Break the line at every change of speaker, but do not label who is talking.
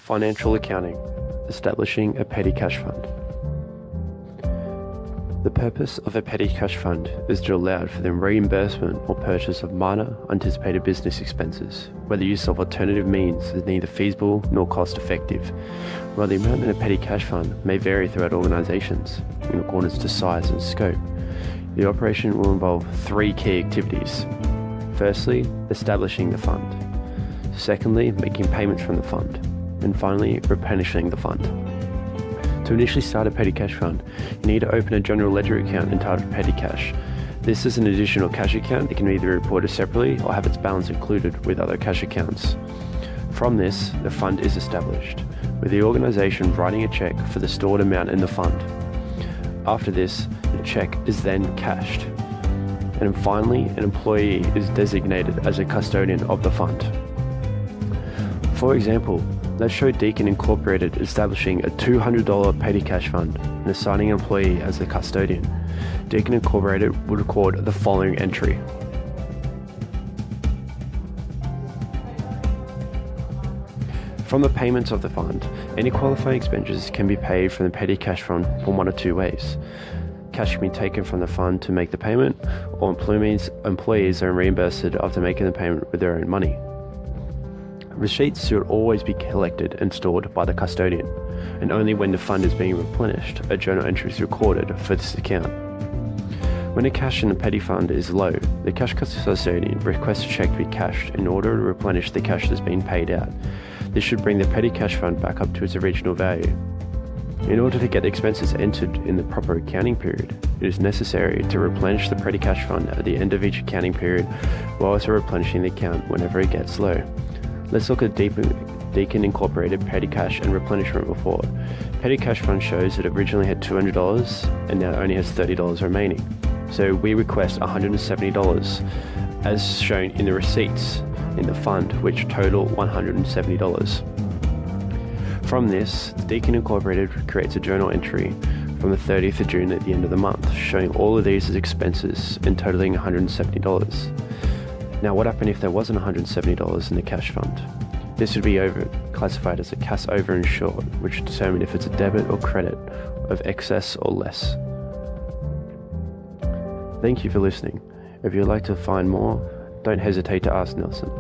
Financial accounting, establishing a petty cash fund. The purpose of a petty cash fund is to allow for the reimbursement or purchase of minor anticipated business expenses, where the use of alternative means is neither feasible nor cost effective. While the amount in a petty cash fund may vary throughout organisations in accordance to size and scope, the operation will involve three key activities. Firstly, establishing the fund. Secondly, making payments from the fund. And finally, replenishing the fund. To initially start a petty cash fund, you need to open a general ledger account entitled Petty Cash. This is an additional cash account that can either be reported separately or have its balance included with other cash accounts. From this, the fund is established, with the organisation writing a cheque for the stored amount in the fund. After this, the cheque is then cashed. And finally, an employee is designated as a custodian of the fund. For example, let's show Deacon Incorporated establishing a $200 petty cash fund and assigning an employee as the custodian. Deacon Incorporated would record the following entry. From the payments of the fund, any qualifying expenditures can be paid from the petty cash fund from one of two ways. Cash can be taken from the fund to make the payment, or employees are reimbursed after making the payment with their own money. Receipts should always be collected and stored by the custodian, and only when the fund is being replenished, a journal entry is recorded for this account. When the cash in the petty fund is low, the cash custodian requests a cheque to be cashed in order to replenish the cash that's been paid out. This should bring the petty cash fund back up to its original value. In order to get expenses entered in the proper accounting period, it is necessary to replenish the petty cash fund at the end of each accounting period, while also replenishing the account whenever it gets low. Let's look at Deacon Incorporated Petty Cash and Replenishment Report. Petty Cash Fund shows that it originally had $200 and now only has $30 remaining. So we request $170 as shown in the receipts in the fund, which total $170. From this, Deacon Incorporated creates a journal entry from the 30th of June at the end of the month, showing all of these as expenses and totaling $170. Now, what happened if there wasn't $170 in the cash fund? This would be classified as a cash over insured, which would determine if it's a debit or credit of excess or less. Thank you for listening. If you'd like to find more, don't hesitate to ask Nelson.